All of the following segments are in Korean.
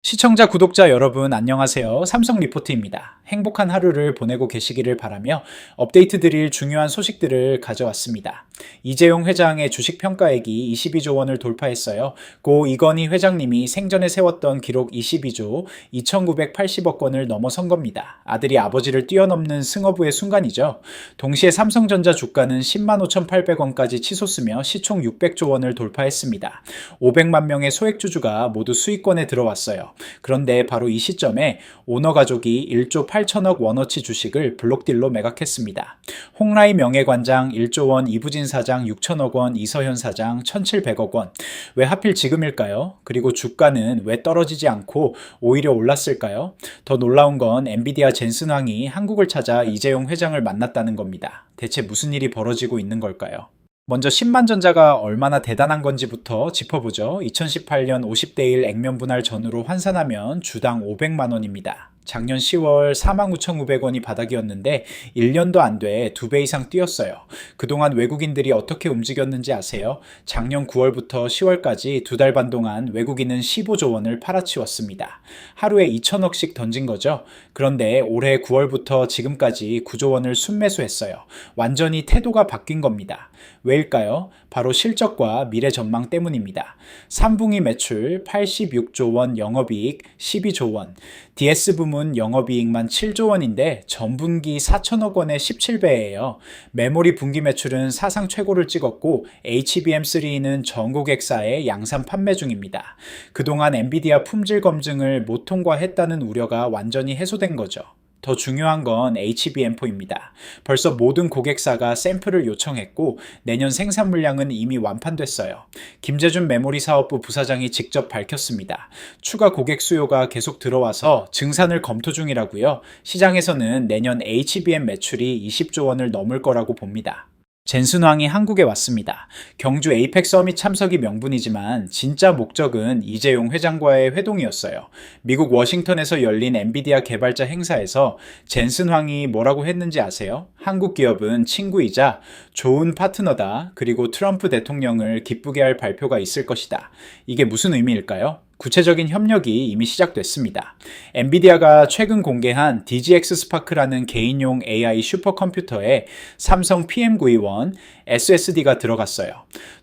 시청자, 구독자 여러분 안녕하세요. 삼성 리포트입니다. 행복한 하루를 보내고 계시기를 바라며 업데이트 드릴 중요한 소식들을 가져왔습니다. 이재용 회장의 주식 평가액이 22조 원을 돌파했어요. 고 이건희 회장님이 생전에 세웠던 기록 22조 2,980억 원을 넘어선 겁니다. 아들이 아버지를 뛰어넘는 승어부의 순간이죠. 동시에 삼성전자 주가는 10만 5,800원까지 치솟으며 시총 600조 원을 돌파했습니다. 500만 명의 소액주주가 모두 수익권에 들어왔어요. 그런데 바로 이 시점에 오너 가족이 1조 8천억 원어치 주식을 블록딜로 매각했습니다. 홍라이 명예관장 1조 원, 이부진 사장 6천억 원, 이서현 사장 1,700억 원. 왜 하필 지금일까요? 그리고 주가는 왜 떨어지지 않고 오히려 올랐을까요? 더 놀라운 건 엔비디아 젠슨 황이 한국을 찾아 이재용 회장을 만났다는 겁니다. 대체 무슨 일이 벌어지고 있는 걸까요? 먼저 10만 전자가 얼마나 대단한 건지부터 짚어보죠. 2018년 50대 1 액면 분할 전후로 환산하면 주당 500만 원입니다. 작년 10월 49,900원이 바닥이었는데 1년도 안 돼 2배 이상 뛰었어요. 그동안 외국인들이 어떻게 움직였는지 아세요? 작년 9월부터 10월까지 2달 반 동안 외국인은 15조 원을 팔아치웠습니다. 하루에 2천억씩 던진 거죠. 그런데 올해 9월부터 지금까지 9조 원을 순매수했어요. 완전히 태도가 바뀐 겁니다. 왜일까요? 바로 실적과 미래 전망 때문입니다. 3분기 매출 86조 원, 영업이익 12조 원, DS 부문 영업이익만 7조 원인데 전분기 4천억 원의 17배예요. 메모리 분기 매출은 사상 최고를 찍었고 HBM3는 전 고객사에 양산 판매 중입니다. 그동안 엔비디아 품질 검증을 못 통과했다는 우려가 완전히 해소된 거죠. 더 중요한 건 HBM4입니다. 벌써 모든 고객사가 샘플을 요청했고 내년 생산 물량은 이미 완판됐어요. 김재준 메모리 사업부 부사장이 직접 밝혔습니다. 추가 고객 수요가 계속 들어와서 증산을 검토 중이라고요. 시장에서는 내년 HBM 매출이 20조 원을 넘을 거라고 봅니다. 젠슨 황이 한국에 왔습니다. 경주 에이펙 서밋 참석이 명분이지만 진짜 목적은 이재용 회장과의 회동이었어요. 미국 워싱턴에서 열린 엔비디아 개발자 행사에서 젠슨 황이 뭐라고 했는지 아세요? 한국 기업은 친구이자 좋은 파트너다. 그리고 트럼프 대통령을 기쁘게 할 발표가 있을 것이다. 이게 무슨 의미일까요? 구체적인 협력이 이미 시작됐습니다. 엔비디아가 최근 공개한 DGX 스파크라는 개인용 AI 슈퍼컴퓨터에 삼성 PM921 SSD가 들어갔어요.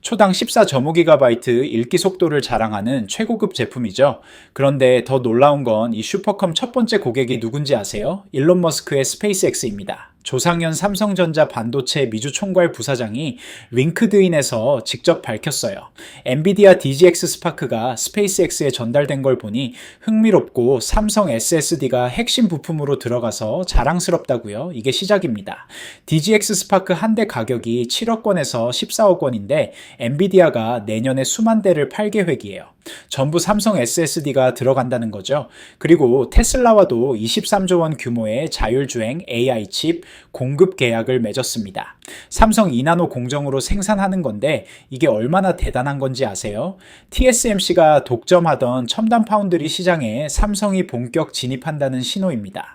초당 14.5GB 읽기 속도를 자랑하는 최고급 제품이죠. 그런데 더 놀라운 건 이 슈퍼컴 첫 번째 고객이 누군지 아세요? 일론 머스크의 스페이스X입니다. 조상현 삼성전자 반도체 미주 총괄 부사장이 링크드인에서 직접 밝혔어요. 엔비디아 DGX 스파크가 스페이스X에 전달된 걸 보니 흥미롭고 삼성 SSD가 핵심 부품으로 들어가서 자랑스럽다고요. 이게 시작입니다. DGX 스파크 한 대 가격이 7억 원에서 14억 원인데 엔비디아가 내년에 수만 대를 팔 계획이에요. 전부 삼성 SSD가 들어간다는 거죠. 그리고 테슬라와도 23조 원 규모의 자율주행 AI 칩 공급 계약을 맺었습니다. 삼성 2나노 공정으로 생산하는 건데 이게 얼마나 대단한 건지 아세요? TSMC가 독점하던 첨단 파운드리 시장에 삼성이 본격 진입한다는 신호입니다.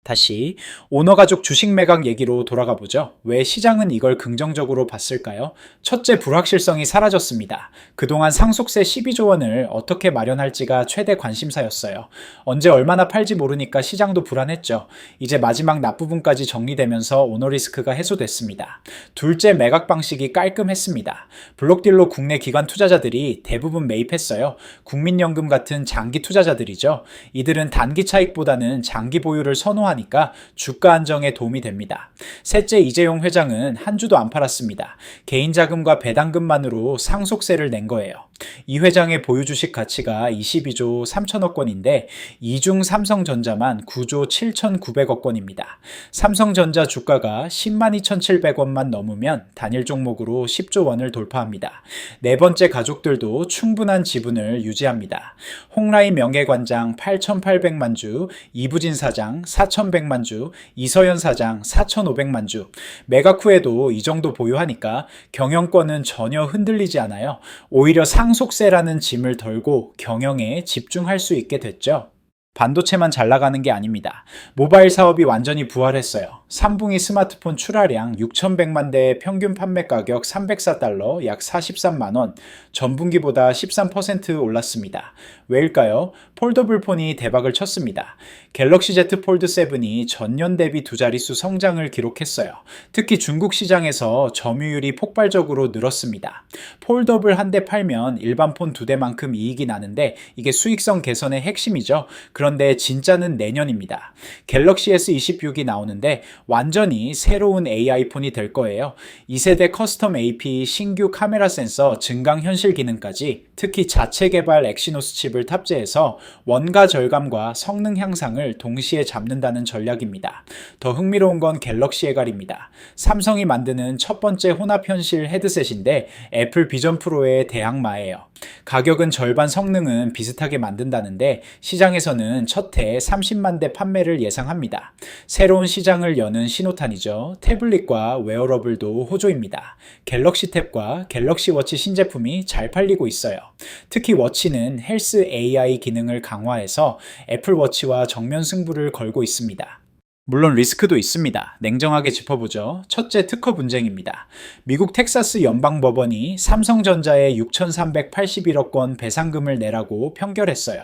다시 오너 가족 주식 매각 얘기로 돌아가 보죠. 왜 시장은 이걸 긍정적으로 봤을까요? 첫째, 불확실성이 사라졌습니다. 그동안 상속세 12조 원을 어떻게 마련할지가 최대 관심사였어요. 언제 얼마나 팔지 모르니까 시장도 불안했죠. 이제 마지막 납부분까지 정리되면서 오너 리스크가 해소됐습니다. 둘째, 매각 방식이 깔끔했습니다. 블록딜로 국내 기관 투자자들이 대부분 매입했어요. 국민연금 같은 장기 투자자들이죠. 이들은 단기 차익보다는 장기 보유를 선호하니까 주가 안정에 도움이 됩니다. 셋째, 이재용 회장은 한 주도 안 팔았습니다. 개인 자금과 배당금만으로 상속세를 낸 거예요. 이 회장의 보유 주식 가치가 22조 3천억 원인데 이중 삼성전자만 9조 7,900억 원입니다. 삼성전자 주가가 10만 2,700원만 넘으면 단일 종목으로 10조 원을 돌파합니다. 네 번째, 가족들도 충분한 지분을 유지합니다. 홍라이 명예관장 8,800만 주, 이부진 사장 4,100만 주, 이서현 사장 4,500만 주. 매각 후에도 이 정도 보유하니까 경영권은 전혀 흔들리지 않아요. 오히려 상속세라는 짐을 덜고 경영에 집중할 수 있게 됐죠. 반도체만 잘 나가는 게 아닙니다. 모바일 사업이 완전히 부활했어요. 3분기 스마트폰 출하량 6,100만 대, 평균 판매 가격 304달러, 약 43만원, 전분기보다 13% 올랐습니다. 왜일까요? 폴더블 폰이 대박을 쳤습니다. 갤럭시 Z 폴드 7이 전년 대비 두 자릿수 성장을 기록했어요. 특히 중국 시장에서 점유율이 폭발적으로 늘었습니다. 폴더블 한 대 팔면 일반 폰 두 대만큼 이익이 나는데 이게 수익성 개선의 핵심이죠. 그런데 진짜는 내년입니다. 갤럭시 S26이 나오는데 완전히 새로운 AI 폰이 될 거예요. 2세대 커스텀 AP, 신규 카메라 센서, 증강현실 기능까지 특히 자체 개발 엑시노스 칩을 탑재해서 원가 절감과 성능 향상을 동시에 잡는다는 전략입니다. 더 흥미로운 건 갤럭시 해갈입니다. 삼성이 만드는 첫 번째 혼합현실 헤드셋인데 애플 비전 프로의 대항마예요. 가격은 절반, 성능은 비슷하게 만든다는데 시장에서는 첫 해 30만 대 판매를 예상합니다. 새로운 시장을 여는 신호탄이죠. 태블릿과 웨어러블도 호조입니다. 갤럭시 탭과 갤럭시 워치 신제품이 잘 팔리고 있어요. 특히 워치는 헬스 AI 기능을 강화해서 애플 워치와 정면 승부를 걸고 있습니다. 물론 리스크도 있습니다. 냉정하게 짚어보죠. 첫째, 특허 분쟁입니다. 미국 텍사스 연방법원이 삼성전자에 6,381억 원 배상금을 내라고 판결했어요.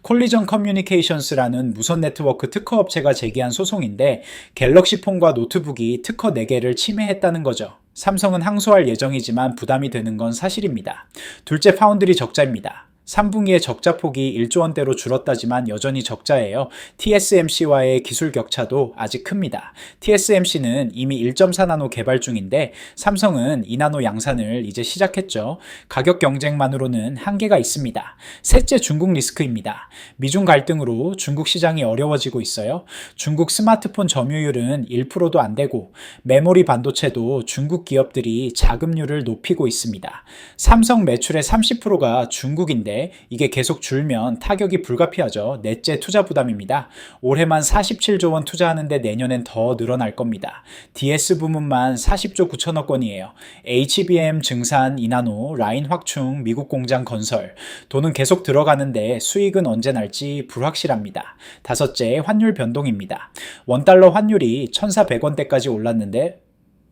콜리전 커뮤니케이션스라는 무선 네트워크 특허업체가 제기한 소송인데 갤럭시 폰과 노트북이 특허 4개를 침해했다는 거죠. 삼성은 항소할 예정이지만 부담이 되는 건 사실입니다. 둘째, 파운드리 적자입니다. 3분기에 적자폭이 1조 원대로 줄었다지만 여전히 적자예요. TSMC와의 기술 격차도 아직 큽니다. TSMC는 이미 1.4나노 개발 중인데 삼성은 2나노 양산을 이제 시작했죠. 가격 경쟁만으로는 한계가 있습니다. 셋째, 중국 리스크입니다. 미중 갈등으로 중국 시장이 어려워지고 있어요. 중국 스마트폰 점유율은 1%도 안 되고 메모리 반도체도 중국 기업들이 자금률을 높이고 있습니다. 삼성 매출의 30%가 중국인데 이게 계속 줄면 타격이 불가피하죠. 넷째, 투자 부담입니다. 올해만 47조 원 투자하는데 내년엔 더 늘어날 겁니다. DS 부문만 40조 9천억 원이에요. HBM 증산 2나노, 라인 확충, 미국 공장 건설, 돈은 계속 들어가는데 수익은 언제 날지 불확실합니다. 다섯째, 환율 변동입니다. 원달러 환율이 1,400원대까지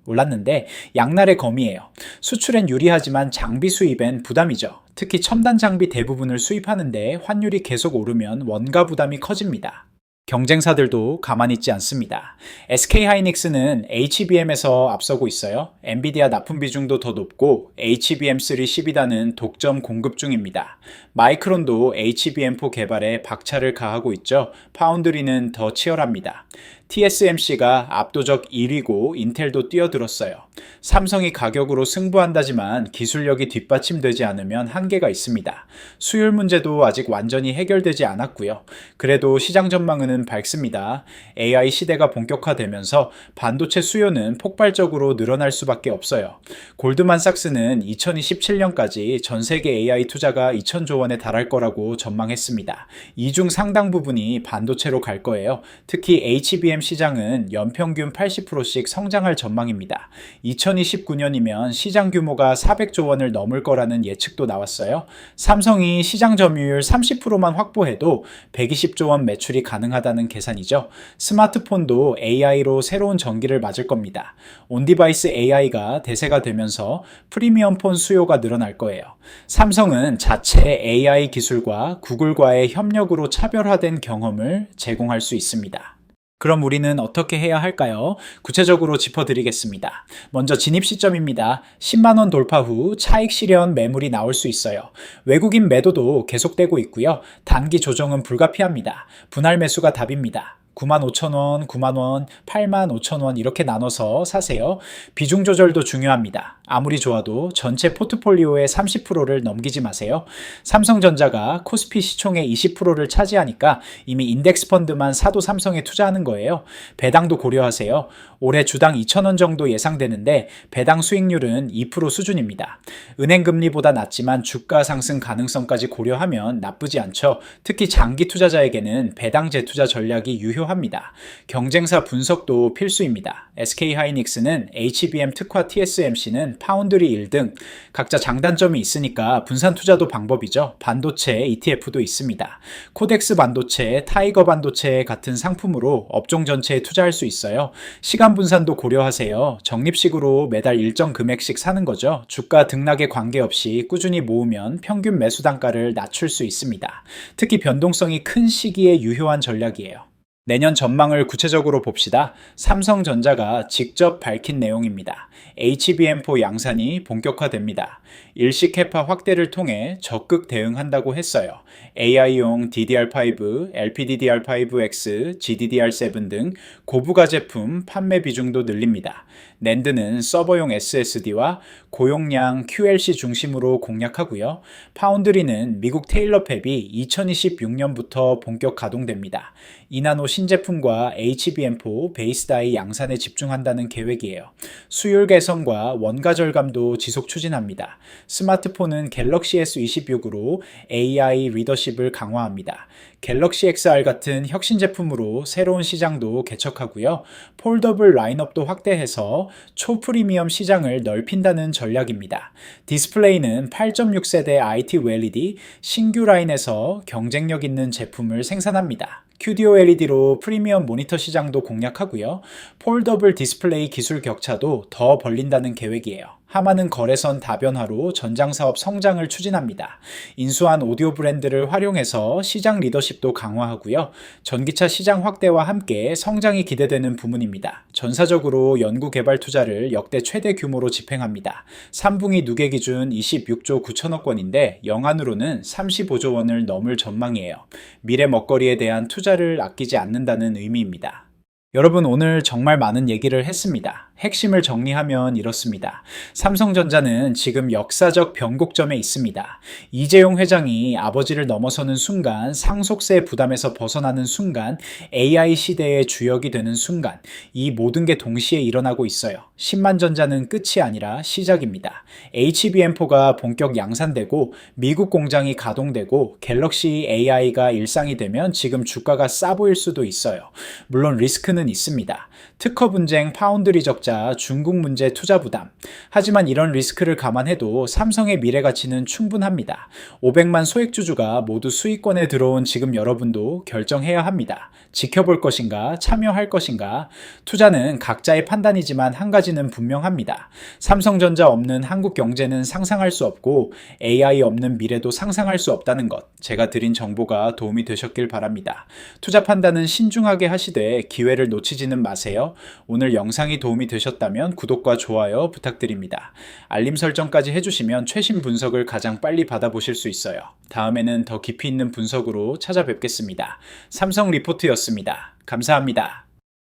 올랐는데 양날의 검이에요. 수출엔 유리하지만 장비 수입엔 부담이죠. 특히 첨단 장비 대부분을 수입하는데 환율이 계속 오르면 원가 부담이 커집니다. 경쟁사들도 가만히 있지 않습니다. SK하이닉스는 HBM에서 앞서고 있어요. 엔비디아 납품 비중도 더 높고 HBM3 12단은 독점 공급 중입니다. 마이크론도 HBM4 개발에 박차를 가하고 있죠. 파운드리는 더 치열합니다. TSMC가 압도적 1위고 인텔도 뛰어들었어요. 삼성이 가격으로 승부한다지만 기술력이 뒷받침되지 않으면 한계가 있습니다. 수율 문제도 아직 완전히 해결되지 않았고요. 그래도 시장 전망은 밝습니다. AI 시대가 본격화되면서 반도체 수요는 폭발적으로 늘어날 수밖에 없어요. 골드만삭스는 2027년까지 전 세계 AI 투자가 2,000조 원에 달할 거라고 전망했습니다. 이 중 상당 부분이 반도체로 갈 거예요. 특히 HBM 시장은 연평균 80%씩 성장할 전망입니다. 2029년이면 시장 규모가 400조 원을 넘을 거라는 예측도 나왔어요. 삼성이 시장 점유율 30%만 확보해도 120조 원 매출이 가능하다는 계산이죠. 스마트폰도 AI로 새로운 전기를 맞을 겁니다. 온디바이스 AI가 대세가 되면서 프리미엄 폰 수요가 늘어날 거예요. 삼성은 자체 AI 기술과 구글과의 협력으로 차별화된 경험을 제공할 수 있습니다. 그럼 우리는 어떻게 해야 할까요? 구체적으로 짚어드리겠습니다. 먼저 진입 시점입니다. 10만원 돌파 후 차익 실현 매물이 나올 수 있어요. 외국인 매도도 계속되고 있고요. 단기 조정은 불가피합니다. 분할 매수가 답입니다. 95,000원, 9만원, 85,000원 이렇게 나눠서 사세요. 비중 조절도 중요합니다. 아무리 좋아도 전체 포트폴리오의 30%를 넘기지 마세요. 삼성전자가 코스피 시총의 20%를 차지하니까 이미 인덱스 펀드만 사도 삼성에 투자하는 거예요. 배당도 고려하세요. 올해 주당 2,000원 정도 예상되는데 배당 수익률은 2% 수준입니다. 은행 금리보다 낮지만 주가 상승 가능성까지 고려하면 나쁘지 않죠. 특히 장기 투자자에게는 배당 재투자 전략이 유효합니다. 경쟁사 분석도 필수입니다. SK하이닉스는 HBM 특화 TSMC는 파운드리 1 등 각자 장단점이 있으니까 분산 투자도 방법이죠. 반도체 ETF도 있습니다. 코덱스 반도체, 타이거 반도체 같은 상품으로 업종 전체에 투자할 수 있어요. 시간 분산도 고려하세요. 적립식으로 매달 일정 금액씩 사는 거죠. 주가 등락에 관계없이 꾸준히 모으면 평균 매수 단가를 낮출 수 있습니다. 특히 변동성이 큰 시기에 유효한 전략이에요. 내년 전망을 구체적으로 봅시다. 삼성전자가 직접 밝힌 내용입니다. HBM4 양산이 본격화됩니다. 일시 캐파 확대를 통해 적극 대응한다고 했어요. AI용 DDR5, LPDDR5X, GDDR7 등 고부가 제품 판매 비중도 늘립니다. 낸드는 서버용 SSD와 고용량 QLC 중심으로 공략하고요. 파운드리는 미국 테일러 팹이 2026년부터 본격 가동됩니다. 이나노 신제품과 HBM4 베이스 다이 양산에 집중한다는 계획이에요. 수율 개선과 원가 절감도 지속 추진합니다. 스마트폰은 갤럭시 S26으로 AI 리더십을 강화합니다. 갤럭시 XR 같은 혁신 제품으로 새로운 시장도 개척하고요. 폴더블 라인업도 확대해서 초프리미엄 시장을 넓힌다는 전략입니다. 디스플레이는 8.6세대 IT OLED 신규 라인에서 경쟁력 있는 제품을 생산합니다. QD-OLED로 프리미엄 모니터 시장도 공략하고요. 폴더블 디스플레이 기술 격차도 더 벌린다는 계획이에요. 하마는 거래선 다변화로 전장사업 성장을 추진합니다. 인수한 오디오 브랜드를 활용해서 시장 리더십도 강화하고요. 전기차 시장 확대와 함께 성장이 기대되는 부문입니다. 전사적으로 연구개발 투자를 역대 최대 규모로 집행합니다. 3분기 누계 기준 26조 9천억 원인데 영안으로는 35조 원을 넘을 전망이에요. 미래 먹거리에 대한 투자를 아끼지 않는다는 의미입니다. 여러분, 오늘 정말 많은 얘기를 했습니다. 핵심을 정리하면 이렇습니다. 삼성전자는 지금 역사적 변곡점에 있습니다. 이재용 회장이 아버지를 넘어서는 순간, 상속세 부담에서 벗어나는 순간, AI 시대의 주역이 되는 순간, 이 모든 게 동시에 일어나고 있어요. 10만 전자는 끝이 아니라 시작입니다. HBM4가 본격 양산되고 미국 공장이 가동되고 갤럭시 AI가 일상이 되면 지금 주가가 싸 보일 수도 있어요. 물론 리스크는 있습니다. 특허 분쟁, 파운드리 적자, 중국 문제 투자 부담. 하지만 이런 리스크를 감안해도 삼성의 미래 가치는 충분합니다. 500만 소액주주가 모두 수익권에 들어온 지금 여러분도 결정해야 합니다. 지켜볼 것인가, 참여할 것인가. 투자는 각자의 판단이지만 한 가지는 분명합니다. 삼성전자 없는 한국 경제는 상상할 수 없고 AI 없는 미래도 상상할 수 없다는 것. 제가 드린 정보가 도움이 되셨길 바랍니다. 투자 판단은 신중하게 하시되 기회를 놓치지는 마세요. 오늘 영상이 도움이 되셨다면 구독과 좋아요 부탁드립니다. 알림 설정까지 해주시면 최신 분석을 가장 빨리 받아보실 수 있어요. 다음에는 더 깊이 있는 분석으로 찾아뵙겠습니다. 삼성 리포트였습니다. 감사합니다.